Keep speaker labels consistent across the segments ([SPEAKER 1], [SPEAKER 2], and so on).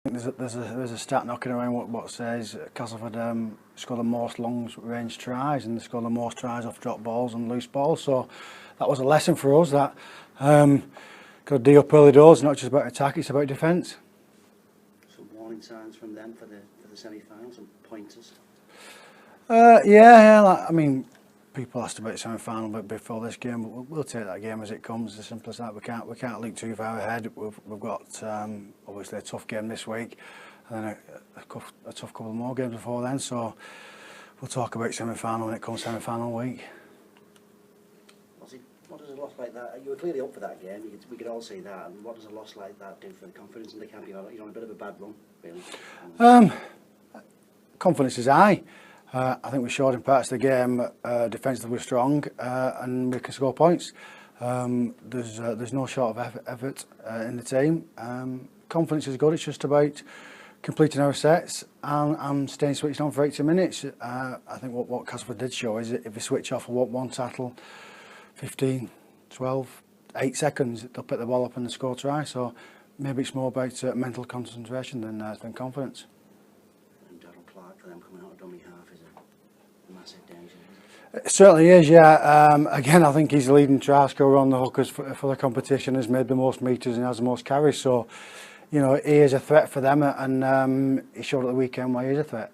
[SPEAKER 1] There's a stat knocking around what says Castleford scored the most long-range tries, and they scored the most tries off drop balls and loose balls. So that was a lesson for us that got to D up early doors. Not just about attack; it's about defence.
[SPEAKER 2] Some warning signs from them for the semi-finals and pointers.
[SPEAKER 1] Yeah. I mean, people asked about the semi-final before this game, but we'll take that game as it comes. As simple as that. We can't look too far ahead. We've got obviously a tough game this week, and then a tough couple more games before then. So we'll talk about semi-final when it comes semi-final week.
[SPEAKER 2] What does a loss like that? You were clearly up for that game. We could all see that. And what does a loss like that do for the confidence in the camp? You're on a bit of a bad run, really.
[SPEAKER 1] Confidence is high. I think we showed in parts of the game defensively we're strong and we can score points. There's no short of effort in the team. Confidence is good. It's just about completing our sets and staying switched on for 80 minutes. I think what Castleford did show is that if we switch off for one tackle, 15, 12, 8 seconds, they'll pick the ball up and score try. So maybe it's more about mental concentration than confidence.
[SPEAKER 2] For them coming out of dummy half is a massive danger.
[SPEAKER 1] It certainly is, yeah. Again, I think he's the leading try scorer on the hookers for the competition, has made the most metres and has the most carries. So, you know, he is a threat for them, and he showed at the weekend why he is a threat.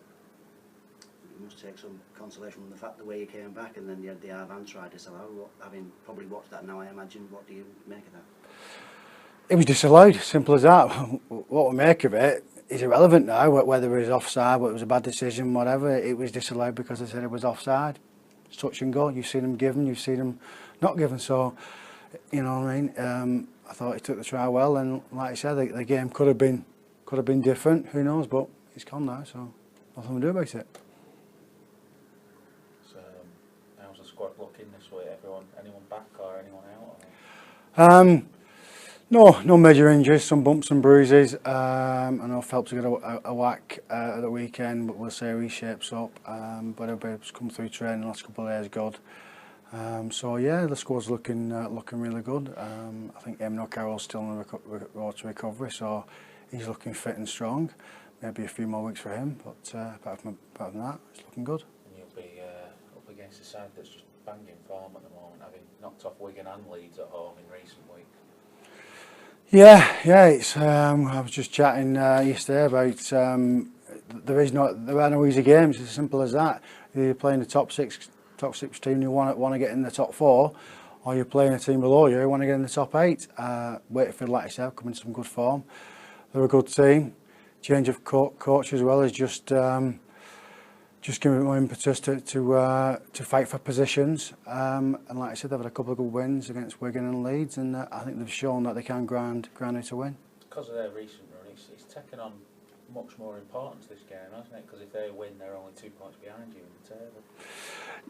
[SPEAKER 2] You must take some consolation from the fact the way he came back, and then you had the Arvan try disallowed. Having probably watched that now, I imagine, what do you make of that?
[SPEAKER 1] It was disallowed, simple as that. What we make of it is irrelevant now, whether it was offside, whether it was a bad decision, whatever. It was disallowed because they said it was offside. It's touch and go. You've seen them given, you've seen them not given. So, you know what I mean? I thought he took the try well, and like I said, the game could have been different. Who knows? But it's gone now, so nothing we do about it.
[SPEAKER 3] So, how's the squad looking this week? Anyone back or anyone out?
[SPEAKER 1] No major injuries, some bumps and bruises. I know Phelps got a whack at the weekend, but we'll see how he shapes up. But everybody's come through training the last couple of days good. So yeah, the squad's looking really good. I think Eamon O'Carroll's still on the road to recovery, so he's looking fit and strong. Maybe a few more weeks for him, but apart from that, it's looking good.
[SPEAKER 3] And you'll be up against a side that's just banging form at the moment, having knocked off Wigan and Leeds at home in recent weeks.
[SPEAKER 1] Yeah. It's. I was just chatting yesterday about there are no easy games. It's as simple as that. You're playing the top six team who want to get in the top 4, or you're playing a team below you who want to get in the top 8. Wakefield, like I said, come in some good form. They're a good team. Change of coach as well is just giving more impetus to fight for positions. And like I said, they've had a couple of good wins against Wigan and Leeds, and I think they've shown that they can grind out to win.
[SPEAKER 3] Because of their recent run, it's taken on much more importance this game, hasn't it? Because if they win, they're only 2 points behind you in the table.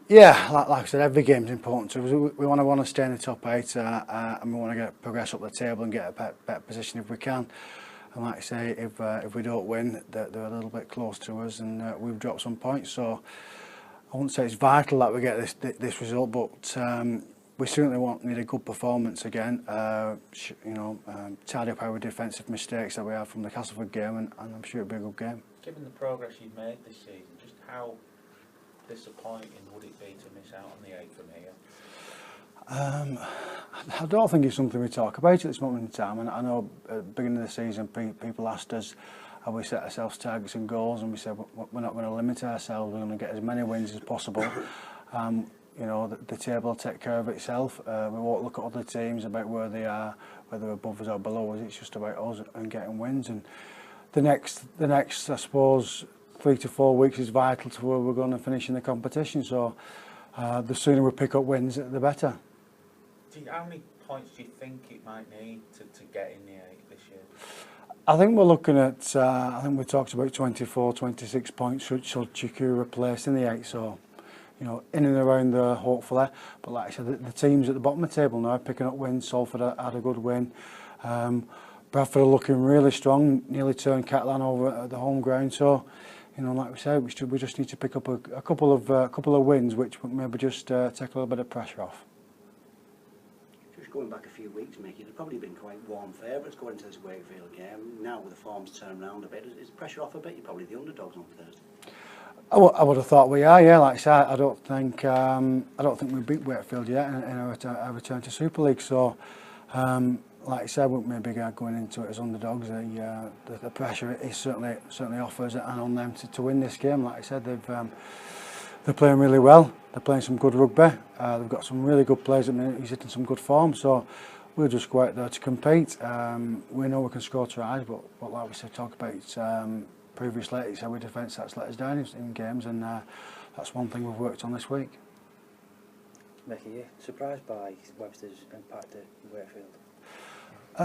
[SPEAKER 3] Yeah,
[SPEAKER 1] like I said, every game's important to us. We want to stay in the top 8, and we want to progress up the table and get a better position if we can. And like I say, if we don't win, they're a little bit close to us, and we've dropped some points. So I wouldn't say it's vital that we get this result, but we certainly need a good performance again. Tidy up our defensive mistakes that we had from the Castleford game, and I'm sure it'll be a good game.
[SPEAKER 3] Given the progress you've made this season, just how disappointing would it be to miss out on the 8 from here?
[SPEAKER 1] I don't think it's something we talk about at this moment in time, and I know at the beginning of the season people asked us how we set ourselves targets and goals, and we said we're not going to limit ourselves, we're going to get as many wins as possible. The table will take care of itself. We won't look at other teams about where they are, whether above us or below us. It's just about us and getting wins, and the next I suppose 3 to 4 weeks is vital to where we're going to finish in the competition, so the sooner we pick up wins the better.
[SPEAKER 3] How many points do you think it might need to get in the 8 this year?
[SPEAKER 1] I think we're looking at, I think we talked about 24, 26 points should secure a place in the 8, so, you know, in and around there, hopefully. But like I said, the teams at the bottom of the table now are picking up wins. Salford had a good win. Bradford are looking really strong, nearly turned Catalan over at the home ground, so, you know, like we said, we just need to pick up a couple of wins, which maybe just take a little bit of pressure off.
[SPEAKER 2] going back a few weeks, Mick, you'd have probably been quite warm favourites going into this Wakefield game. Now with the form's turned around a bit, is the pressure off a bit? You're probably the underdogs on Thursday.
[SPEAKER 1] I would have thought we are, yeah. Like I said, I don't think we beat Wakefield yet in our return to Super League. So, like I said, we're maybe going into it as underdogs. The pressure is certainly off us and on them to win this game. Like I said, they're playing really well. They're playing some good rugby. They've got some really good players at the minute. He's hitting some good form. So we'll just go out there to compete. We know we can score tries, but like we said, talk about previously, it's our defence that's let us down in games, and that's one thing we've worked on this week.
[SPEAKER 4] Mick, are you surprised by Webster's impact at Wakefield?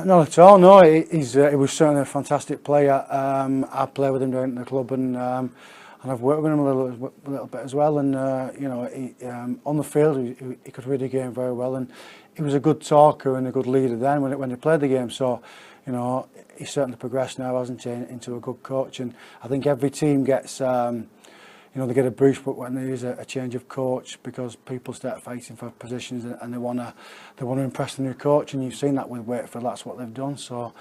[SPEAKER 1] Not at all, no. He was certainly a fantastic player. I play with him down at the club, and I've worked with him a little bit as well. And you know, on the field, he could read the game very well, and he was a good talker and a good leader then when he played the game. So, you know, he's certainly progressed now, hasn't he, into a good coach. And I think every team gets, you know, they get a boost when there is a change of coach, because people start fighting for positions and they want to impress the new coach. And you've seen that with Wakefield. That's what they've done. So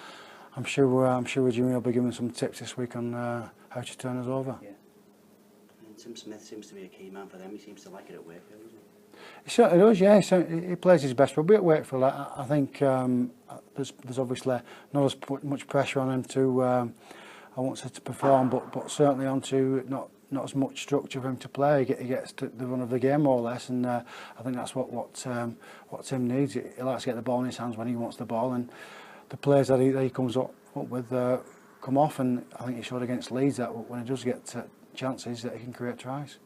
[SPEAKER 1] I'm sure Jimmy will be giving some tips this week on how to turn us over.
[SPEAKER 2] Yeah. And Tim Smith seems to be a key man for them. He seems to like it at Wakefield, doesn't he?
[SPEAKER 1] He certainly does, yeah. He plays his best rugby at Wakefield. I think there's obviously not as much pressure on him to, I won't say to perform, but certainly onto not as much structure for him to play. He gets to the run of the game more or less, and I think that's what Tim needs. He likes to get the ball in his hands when he wants the ball, and the players that he comes up with come off, and I think he showed against Leeds that when he does get chances that he can create tries.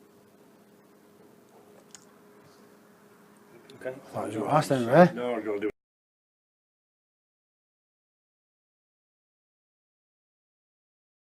[SPEAKER 4] Okay.
[SPEAKER 1] I thought you were asked then, Ray.
[SPEAKER 5] No, we're going to do